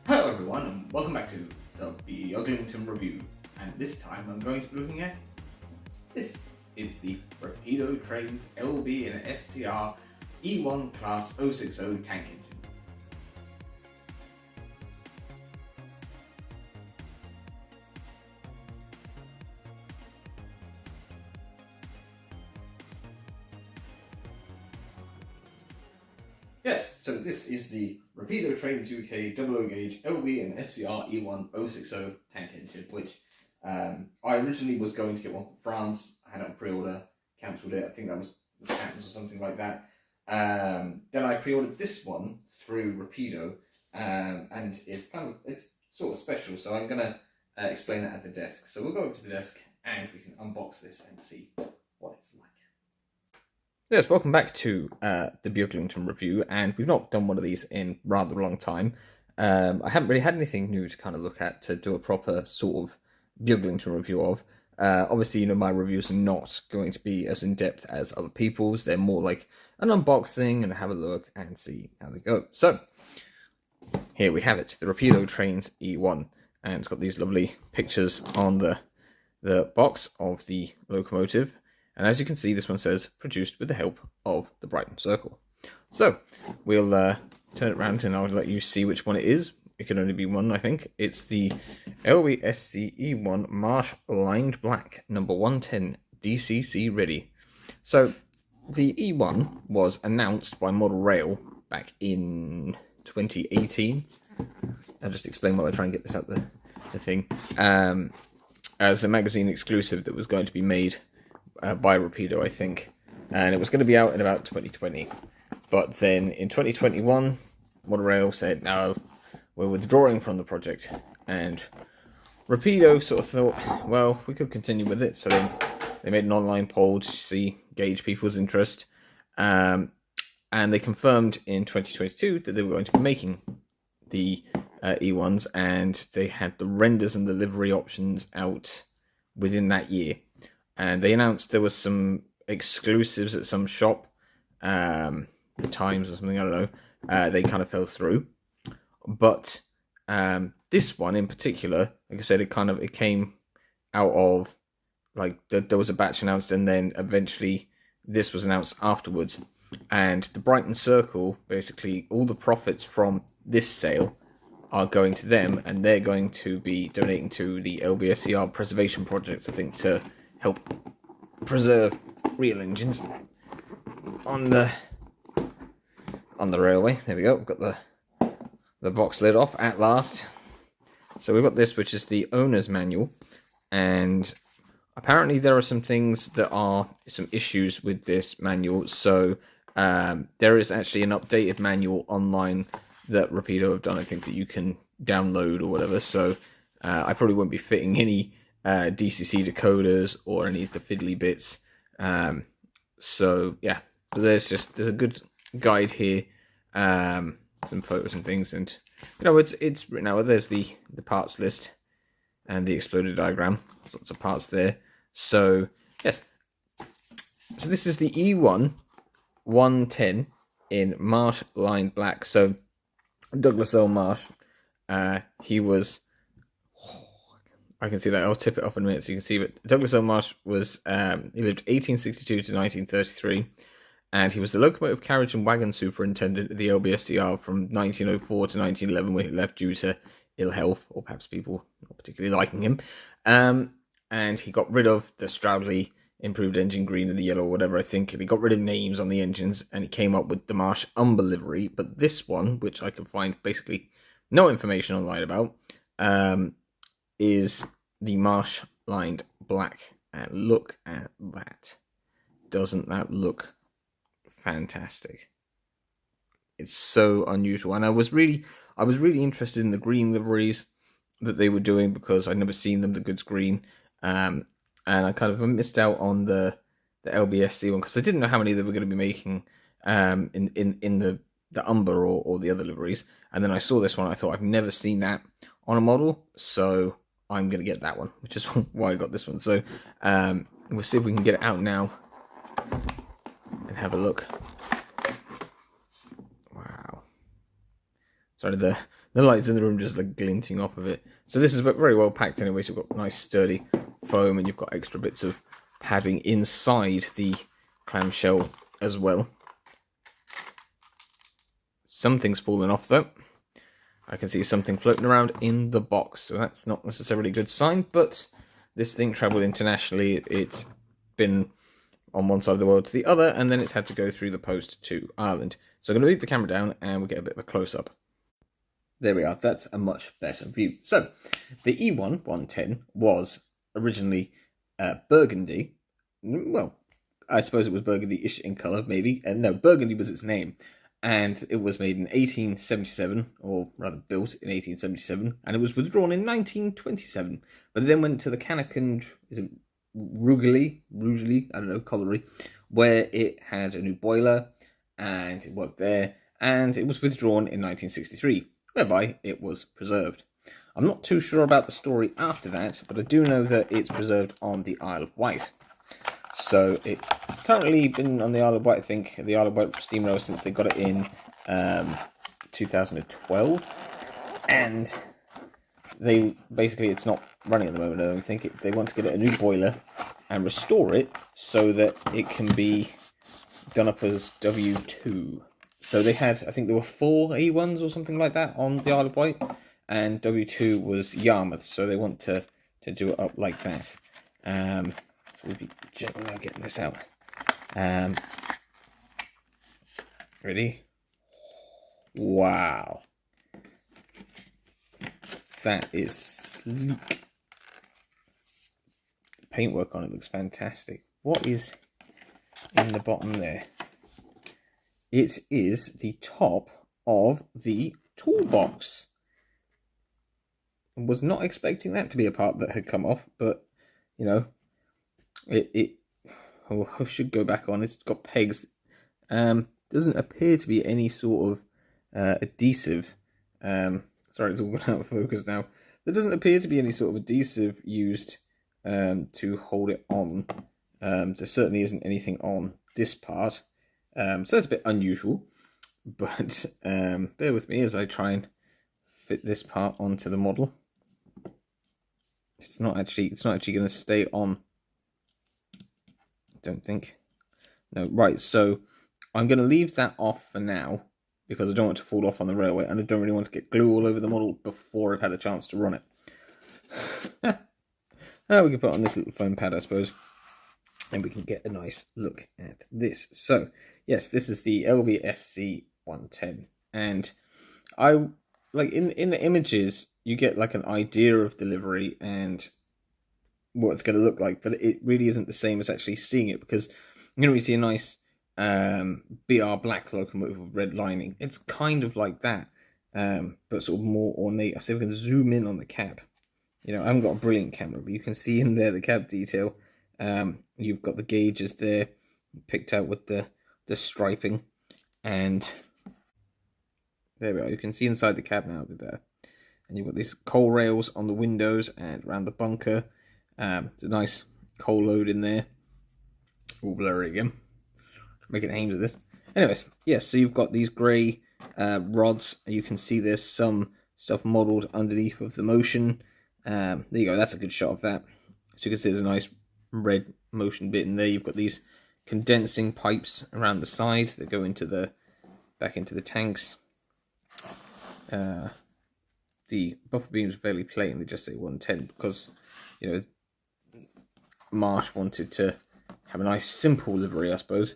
Hello everyone and welcome back to the Beaglington review, and this time I'm going to be looking at this. It's the Rapido Trains LB&SCR E1 Class 060 tank engine. Yes, so this is the Rapido Trains UK 00 gauge LB&SCR E1 060 tank engine, which I originally was going to get one from France. I had it on pre-order, cancelled it. I think that was patents or something like that. Then I pre-ordered this one through Rapido, and it's sort of special. So I'm gonna explain that at the desk. So we'll go over to the desk and we can unbox this and see what it's like. Yes, welcome back to the Beaglington review, and we've not done one of these in rather a long time. I haven't really had anything new to kind of look at to do a proper sort of Beaglington review of. Obviously, my reviews are not going to be as in-depth as other people's. They're more like an unboxing and have a look and see how they go. So, here we have it, the Rapido Trains E1, and it's got these lovely pictures on the box of the locomotive. And as you can see, this one says, produced with the help of the Brighton Circle. So, we'll turn it around and I'll let you see which one it is. It can only be one, I think. It's the LB&SCR E1 Marsh Lined Black, number 110, DCC ready. So, the E1 was announced by Model Rail back in 2018. I'll just explain while I try and get this out the thing. As a magazine exclusive that was going to be made by Rapido, I think, and it was going to be out in about 2020, but then in 2021 Monorail said no, we're withdrawing from the project, and Rapido sort of thought, well, we could continue with it. So then they made an online poll to gauge people's interest, and they confirmed in 2022 that they were going to be making the E1s, and they had the renders and the livery options out within that year. And they announced there was some exclusives at some shop, the Times or something, I don't know. They kind of fell through. But this one in particular, like I said, it came out of, like, there was a batch announced, and then eventually this was announced afterwards. And the Brighton Circle, basically, all the profits from this sale are going to them, and they're going to be donating to the LB&SCR preservation projects, I think, to help preserve real engines on the railway. There we go. We've got the box lid off at last. So we've got this, which is the owner's manual, and apparently there are some things that are some issues with this manual. So there is actually an updated manual online that Rapido have done, I think, that you can download or whatever. So I probably won't be fitting any DCC decoders or any of the fiddly bits. So yeah, but there's a good guide here, some photos and things, and it's written out. There's the parts list and the exploded diagram. There's lots of parts there. So yes, so this is the E1 110 in Marsh Lined Black. So Douglas Earl Marsh, he was, I can see that. I'll tip it up in a minute so you can see. But Douglas Earl Marsh was, he lived 1862 to 1933, and he was the locomotive carriage and wagon superintendent at the LB&SCR from 1904 to 1911, when he left due to ill health, or perhaps people not particularly liking him. And he got rid of the Stroudley improved engine green and the yellow or whatever, I think, and he got rid of names on the engines, and he came up with the Marsh Umber livery. But this one, which I can find basically no information online about, is the Marsh Lined Black. And look at that. Doesn't that look fantastic? It's so unusual. And I was really interested in the green liveries that they were doing, because I'd never seen them, the goods green. And I kind of missed out on the LB&SC one, because I didn't know how many they were going to be making in the Umber or the other liveries. And then I saw this one, I thought, I've never seen that on a model, so I'm going to get that one, which is why I got this one. So we'll see if we can get it out now and have a look. Wow. Sorry, the The lights in the room just like glinting off of it. So this is very well packed anyway, so you've got nice sturdy foam, and you've got extra bits of padding inside the clamshell as well. Something's fallen off though. I can see something floating around in the box, so that's not necessarily a good sign, but this thing travelled internationally. It's been on one side of the world to the other, and then it's had to go through the post to Ireland. So I'm going to move the camera down and we'll get a bit of a close-up. There we are, that's a much better view. So, the E1 110 was originally burgundy. Well, I suppose it was burgundy-ish in colour, maybe. No, burgundy was its name. And it was made in 1877, or rather built in 1877, and it was withdrawn in 1927. But it then went to the Canakin, is it Rugeley, I don't know, colliery, where it had a new boiler, and it worked there, and it was withdrawn in 1963, whereby it was preserved. I'm not too sure about the story after that, but I do know that it's preserved on the Isle of Wight. So it's currently been on the Isle of Wight, I think, the Isle of Wight steam rower since they got it in 2012. And they basically, it's not running at the moment. I don't think they want to get it a new boiler and restore it so that it can be done up as W2. So they had, I think there were 4 E1s or something like that on the Isle of Wight, and W2 was Yarmouth, so they want to do it up like that. So we'll be gently now getting this out. Ready? Wow. That is sleek. Paintwork on it looks fantastic. What is in the bottom there? It is the top of the toolbox. I was not expecting that to be a part that had come off, but, you know, I should go back on. It's got pegs. Doesn't appear to be any sort of adhesive. Sorry, it's all gone out of focus now. There doesn't appear to be any sort of adhesive used to hold it on. There certainly isn't anything on this part. So that's a bit unusual. But bear with me as I try and fit this part onto the model. It's not actually going to stay on. Don't think. No, right, so I'm going to leave that off for now because I don't want to fall off on the railway, and I don't really want to get glue all over the model before I've had a chance to run it. Now we can put on this little foam pad, I suppose, and we can get a nice look at this. So, yes, this is the LB&SCR E1 No.110, and I like in the images you get like an idea of delivery and what it's going to look like, but it really isn't the same as actually seeing it, because you know, we see a nice BR black locomotive with red lining. It's kind of like that, but sort of more ornate. I say we can zoom in on the cab. You know, I haven't got a brilliant camera, but you can see in there the cab detail. You've got the gauges there picked out with the striping, and there we are. You can see inside the cab now a bit better. And you've got these coal rails on the windows and around the bunker. It's a nice coal load in there. All blurry again. Making aims at this. Anyways, yes, so you've got these grey rods. You can see there's some stuff modelled underneath of the motion. There you go, that's a good shot of that. So you can see there's a nice red motion bit in there. You've got these condensing pipes around the side that go into the back into the tanks. The buffer beams are fairly plain, they just say 110 because, you know, Marsh wanted to have a nice simple livery, I suppose,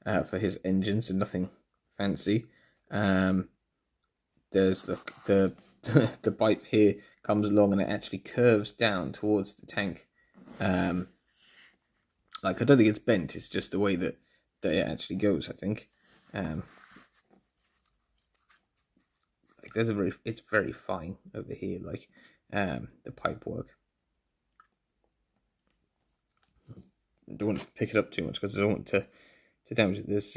for his engines and nothing fancy. There's the pipe here comes along and it actually curves down towards the tank. Like, I don't think it's bent, it's just the way that it actually goes, I think. Like there's it's very fine over here, like the pipe work. I don't want to pick it up too much because I don't want to damage it. There's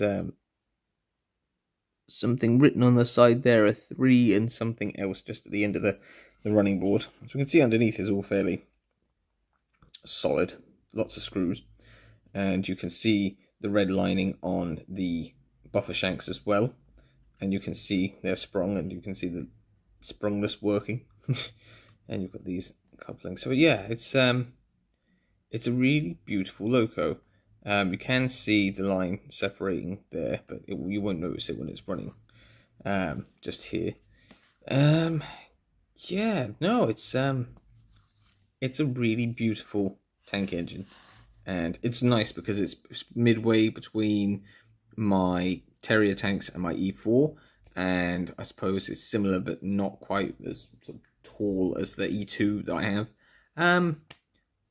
something written on the side there, a 3 and something else just at the end of the running board. So we can see underneath is all fairly solid, lots of screws, and you can see the red lining on the buffer shanks as well, and you can see they're sprung, and you can see sprungless working, and you've got these couplings. So yeah, it's a really beautiful loco. You can see the line separating there, but you won't notice it when it's running. Just here. Yeah, no, it's a really beautiful tank engine, and it's nice because it's midway between my Terrier tanks and my E4, and I suppose it's similar but not quite as sort of tall as the E2 that I have.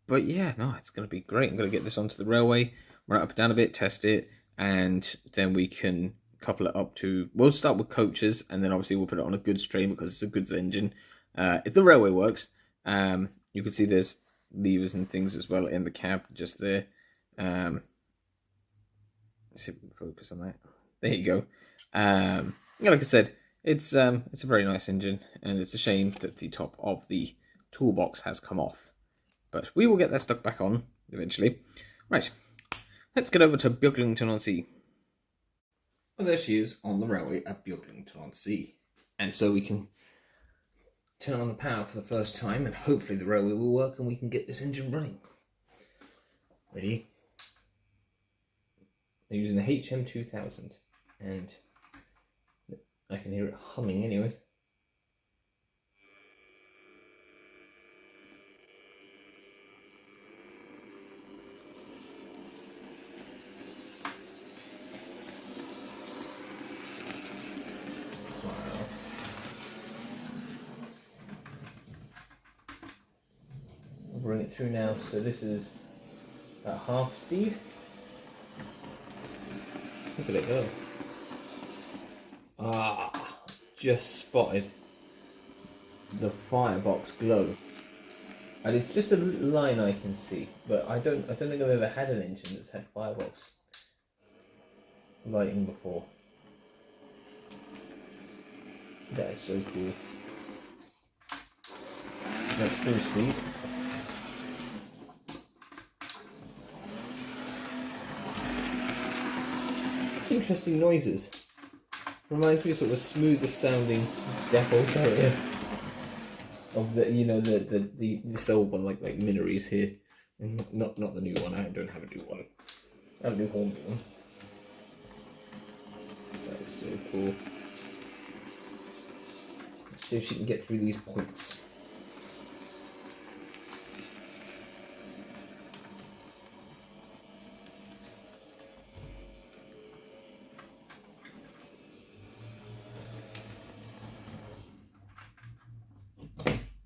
But yeah, no, it's going to be great. I'm going to get this onto the railway, run it up and down a bit, test it, and then we can couple it up to... We'll start with coaches, and then obviously we'll put it on a goods train because it's a goods engine. If the railway works, you can see there's levers and things as well in the cab, just there. Let's see if we can focus on that. There you go. Yeah, like I said, it's a very nice engine, and it's a shame that the top of the toolbox has come off. But we will get that stuck back on eventually. Right, let's get over to Beaglington-On-Sea. Well, there she is on the railway at Beaglington-On-Sea. And so we can turn on the power for the first time, and hopefully the railway will work and we can get this engine running. Ready? They're using the HM2000, and I can hear it humming anyways. Bring it through now, so this is at half speed. Look at it go. Just spotted the firebox glow. And it's just a little line I can see, but I don't think I've ever had an engine that's had firebox lighting before. That is so cool. That's full speed. Interesting noises. Reminds me of sort of a smoother sounding Dapple Terrier. Of the, you know, this old one like Minories here. Not the new one. I don't have a new one. I have a new Hornby one. That is so cool. Let's see if she can get through these points.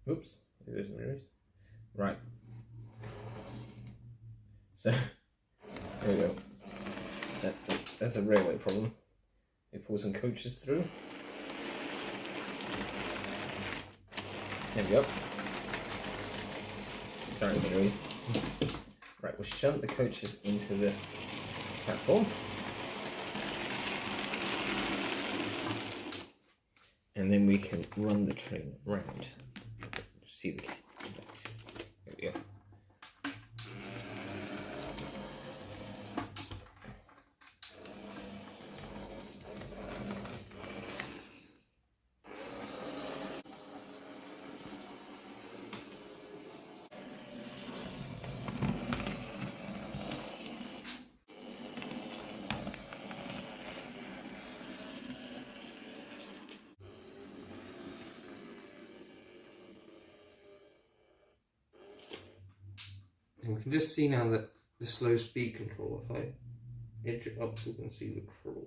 Oops, there's mirrors. Right. So, there we go. That's a railway problem. They pull some coaches through. There we go. Sorry, mirrors. Right, we'll shunt the coaches into the platform. And then we can run the train around. See the camera. There we go. And we can just see now that the slow speed control, if I edge it up so we can see the crawl.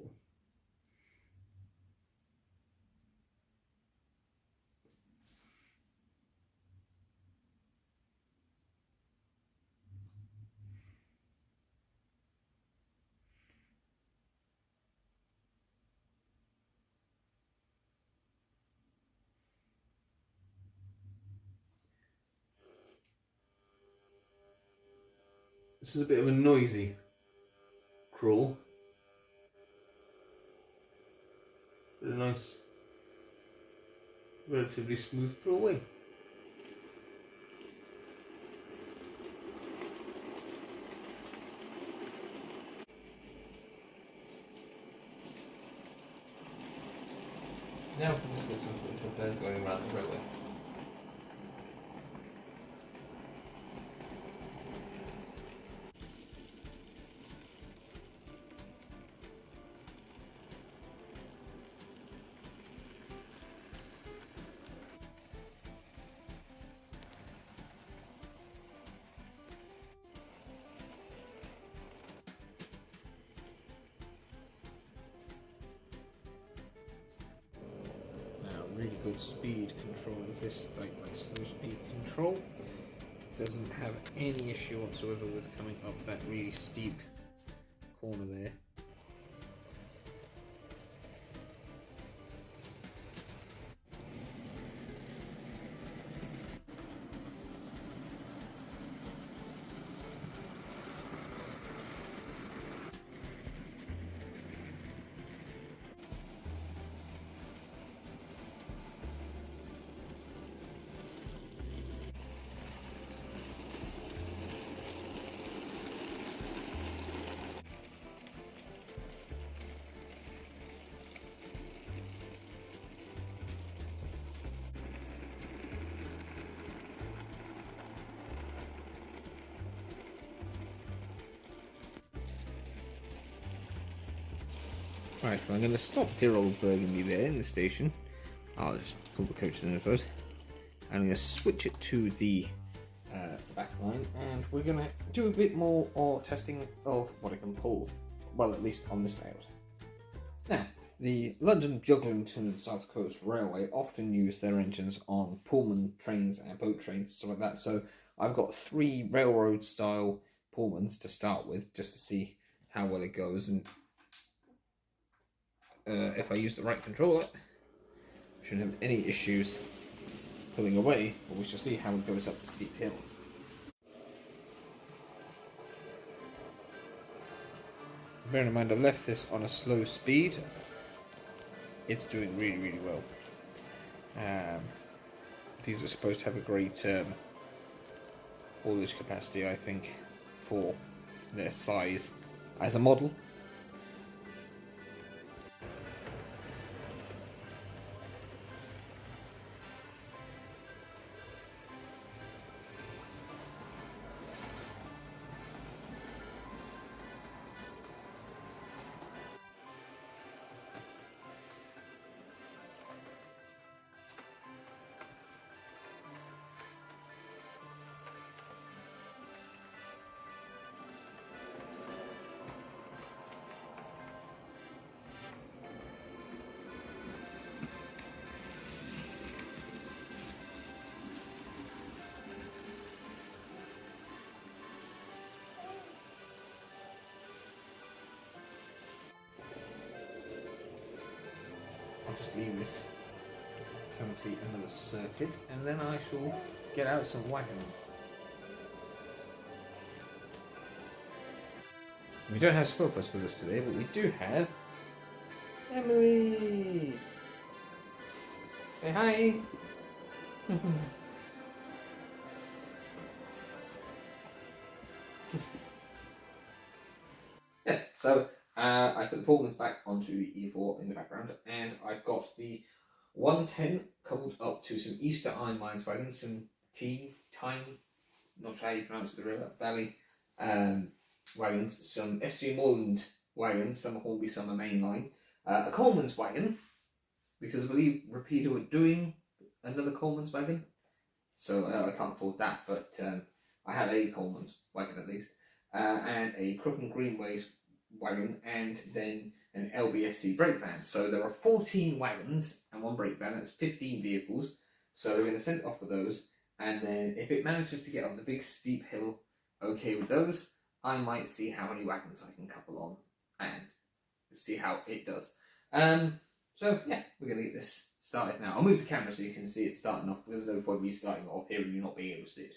This is a bit of a noisy crawl, but a nice, relatively smooth pull away. Now we'll just get some propellers going around the railway. Really good speed control with this, like slow speed control. Doesn't have any issue whatsoever with coming up that really steep corner there. Right, well, I'm going to stop dear old Burgundy there in the station. I'll just pull the coaches in first. I'm going to switch it to the back line, and we're going to do a bit more testing of what it can pull. Well, at least on this layout. Now, the London, Beaglington and South Coast Railway often use their engines on Pullman trains and boat trains, stuff like that. So I've got 3 railroad style Pullmans to start with, just to see how well it goes. And if I use the right controller, I shouldn't have any issues pulling away, but we shall see how it goes up the steep hill. Bear in mind, I've left this on a slow speed. It's doing really, really well. These are supposed to have a great haulage capacity, I think, for their size as a model. I'll just leave this complete another circuit, and then I shall get out some wagons. We don't have Spopus with us today, but we do have Emily! Say hi! Yes, so I put the Pullmans back onto the E4 in the background, and I've got the 110 coupled up to some Easter Iron Mines wagons, some Time, not sure how you pronounce the river, valley wagons, some SG Moreland wagons, some are Hornby, some are mainline, a Coleman's wagon, because I believe Rapido are doing another Coleman's wagon, so I can't afford that, but I have a Coleman's wagon at least, and a Crook and Greenways wagon, and then an LB&SCR brake van. So there are 14 wagons and 1 brake van. That's 15 vehicles. So we're going to send it off with those, and then if it manages to get up the big steep hill okay with those, I might see how many wagons I can couple on and see how it does. So yeah, we're going to get this started now. I'll move the camera so you can see it starting off. There's no point me starting it off here and you not being able to see it.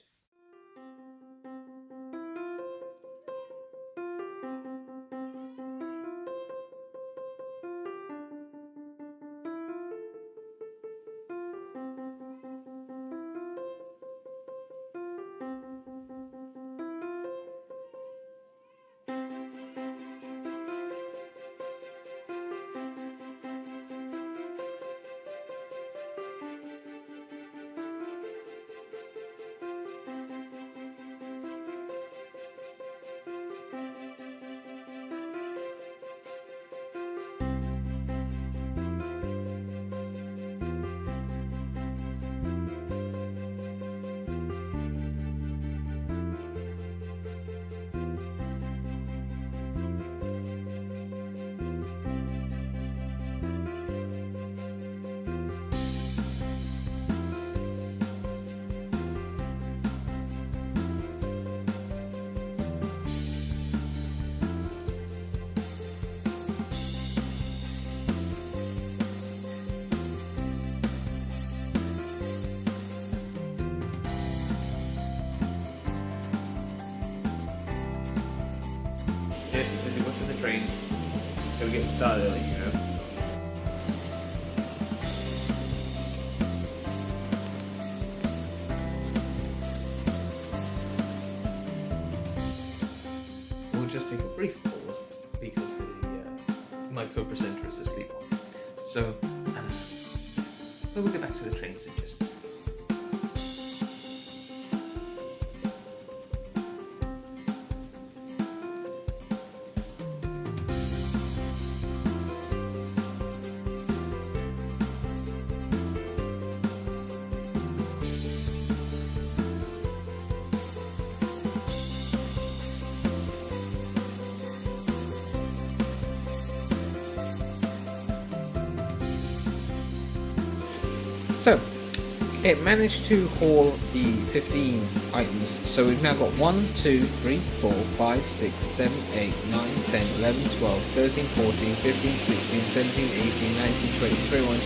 get him started early, you know. We'll just take a brief pause because my co-presenter is asleep on. So, we'll get back to the trains in just a second. So, it managed to haul the 15 items. So we've now got 1, 2, 3, 4, 5, 6, 7, 8, 9, 10, 11, 12, 13, 14, 15, 16, 17, 18, 19, 20, 21,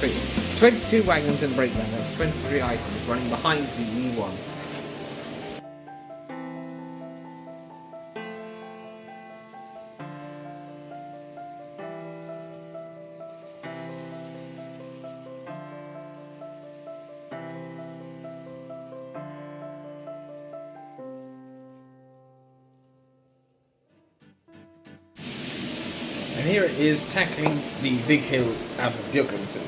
22 wagons and brake van. That's 23 items running behind the E1. And here it is tackling the big hill out of Beaglington.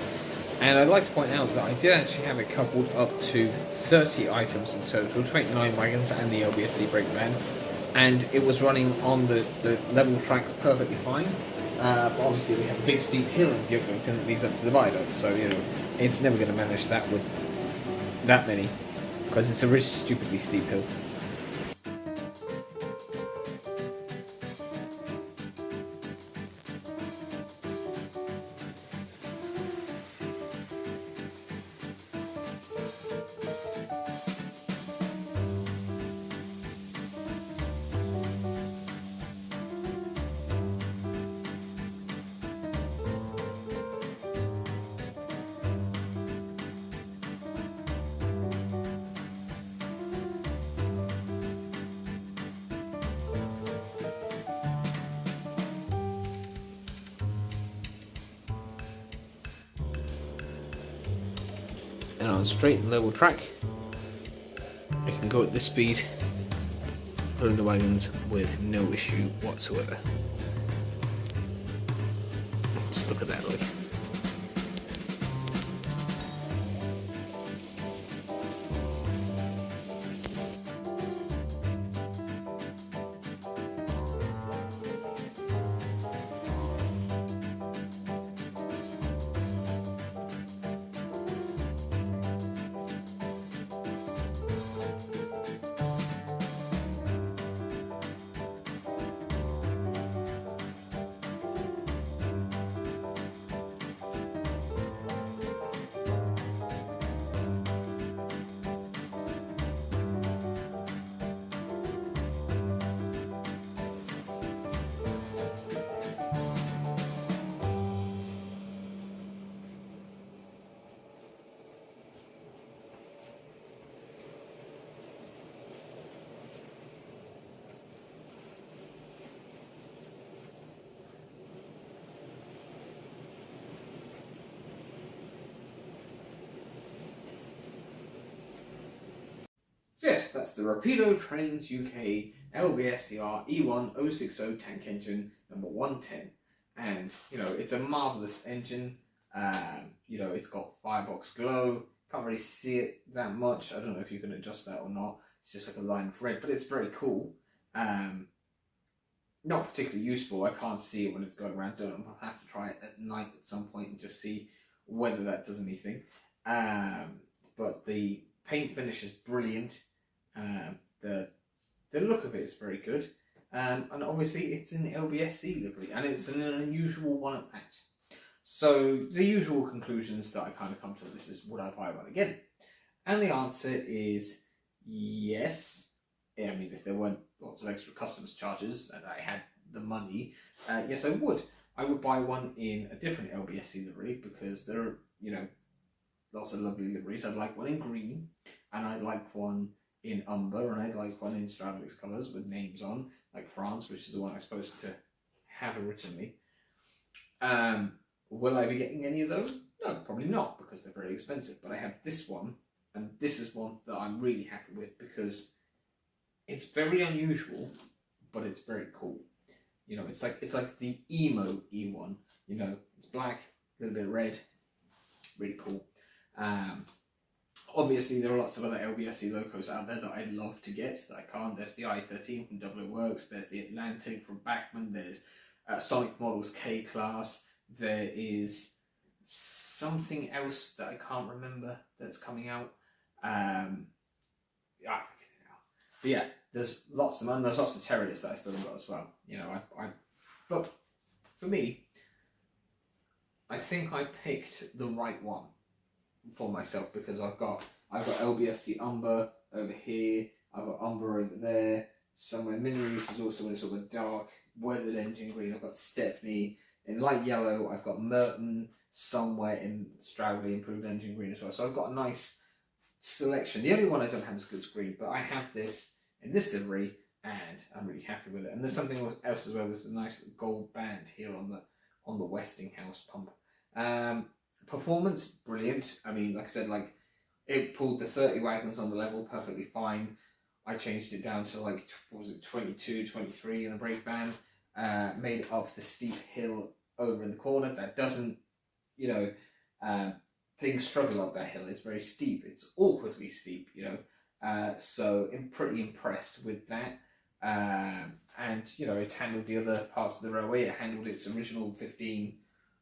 And I'd like to point out that I did actually have it coupled up to 30 items in total, 29 wagons and the LB&SCR brake van. And it was running on the level track perfectly fine. But obviously we have a big steep hill in Beaglington that leads up to the viaduct. So, you know, it's never going to manage that with that many. Because it's a really stupidly steep hill. And on straight and level track, I can go at this speed, pulling the wagons with no issue whatsoever. Just look at that, like. So yes, that's the Rapido Trains UK LB&SCR E1 No.110 tank engine number 110. And, you know, it's a marvellous engine. You know, it's got firebox glow. Can't really see it that much. I don't know if you can adjust that or not. It's just like a line of red, but it's very cool. Not particularly useful. I can't see it when it's going around. I'll have to try it at night at some point and just see whether that does anything. But the paint finish is brilliant. The look of it is very good. And obviously it's in LB&SCR livery, and it's an unusual one at that. So the usual conclusions that I kind of come to this is, would I buy one again? And the answer is yes. I mean, if there weren't lots of extra customs charges and I had the money, yes, I would. I would buy one in a different LB&SCR livery because there are, you know, lots of lovely liveries. I'd like one in green, and I'd like one in umber, and I'd like one in Stradlix colours with names on, like France, which is the one I was supposed to have originally. Will I be getting any of those? No, probably not, because they're very expensive. But I have this one, and this is one that I'm really happy with because it's very unusual, but it's very cool. You know, it's like the emo E1. You know, it's black, a little bit of red, really cool. Obviously, there are lots of other LB&SCR locos out there that I'd love to get that I can't. There's the i13 from Double O Works. There's the Atlantic from Bachmann. There's Sonic Models K-Class. There is something else that I can't remember that's coming out. I forget it now. But yeah, there's lots of them, and there's lots of Terriers that I still haven't got as well. You know, but for me, I think I picked the right one for myself because I've got LB&SCR Umber over here. I've got Umber over there. Somewhere Minireese is also in sort of a dark weathered engine green. I've got Stepney in light yellow. I've got Merton somewhere in Stroudley improved engine green as well. So I've got a nice selection. The only one I don't have is Goods Green, but I have this in this livery and I'm really happy with it. And there's something else as well. There's a nice gold band here on the Westinghouse pump. Performance, brilliant. I mean, like I said, like it pulled the 30 wagons on the level perfectly fine. I changed it down to like, what was it, 22, 23 in the brake band. Made it up the steep hill over in the corner. That doesn't, you know, things struggle up that hill. It's very steep. It's awkwardly steep, you know. So I'm pretty impressed with that. And, you know, it's handled the other parts of the railway. It handled its original 15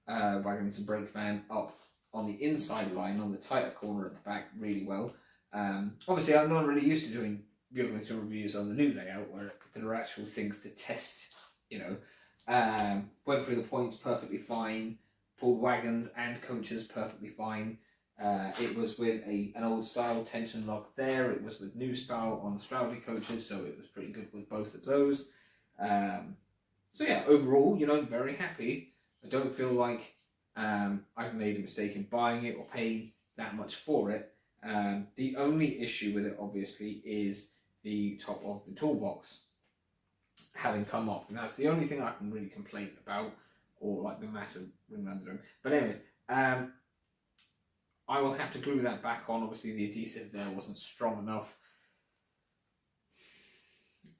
wagons and brake van up on the inside line, on the tighter corner at the back, really well. Obviously, I'm not really used to doing Beaglington reviews on the new layout, where there are actual things to test, you know. Went through the points perfectly fine, pulled wagons and coaches perfectly fine. It was with an old style tension lock there. It was with new style on the Stroudley coaches, so it was pretty good with both of those. So yeah, overall, you know, very happy. I don't feel like I've made a mistake in buying it or paying that much for it. The only issue with it, obviously, is the top of the toolbox having come off, and that's the only thing I can really complain about, or like the massive ring under. But anyways, I will have to glue that back on. Obviously, the adhesive there wasn't strong enough.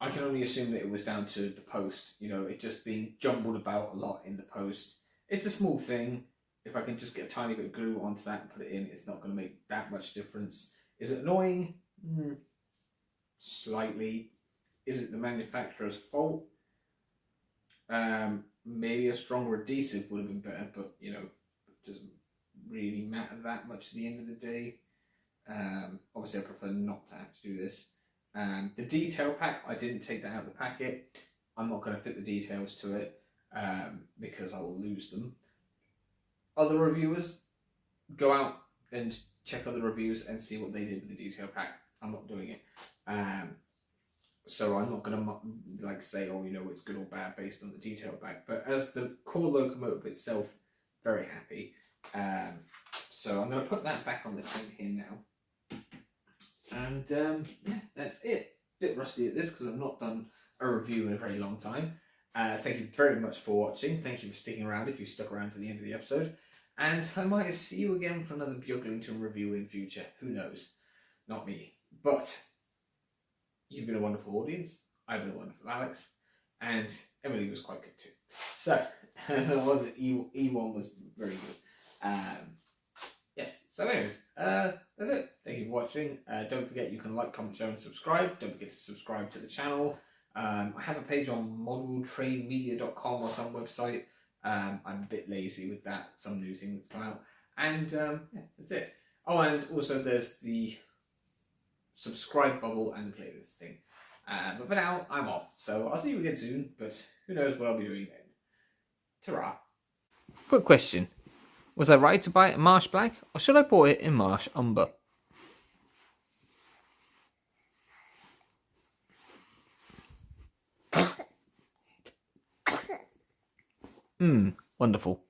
I can only assume that it was down to the post, you know, it just being jumbled about a lot in the post. It's a small thing. If I can just get a tiny bit of glue onto that and put it in, it's not going to make that much difference. Is it annoying? Slightly. Is it the manufacturer's fault? Maybe a stronger adhesive would have been better, but, you know, it doesn't really matter that much at the end of the day. Obviously, I prefer not to have to do this. The detail pack, I didn't take that out of the packet. I'm not going to fit the details to it because I will lose them. Other reviewers, go out and check other reviews and see what they did with the detail pack. I'm not doing it. So I'm not going to like say, oh, you know, it's good or bad based on the detail pack. But as the core locomotive itself, very happy. So I'm going to put that back on the train here now. And yeah, that's it. Bit rusty at this because I've not done a review in a very long time. Thank you very much for watching. Thank you for sticking around if you stuck around to the end of the episode. And I might see you again for another Beaglington review in future. Who knows? Not me. But you've been a wonderful audience. I've been a wonderful Alex. And Emily was quite good too. So, the one that E1 was very good. Yes, so anyways, that's it. Thank you for watching. Don't forget you can like, comment, share and subscribe. Don't forget to subscribe to the channel. I have a page on modeltrademedia.com or some website. I'm a bit lazy with that, some new thing that's come out. And yeah, that's it. Oh, and also there's the subscribe bubble and the playlist thing. But for now, I'm off. So I'll see you again soon, but who knows what I'll be doing then. Ta-ra. Quick question. Was I right to buy it in Marsh Black, or should I bought it in Marsh Umber? Wonderful.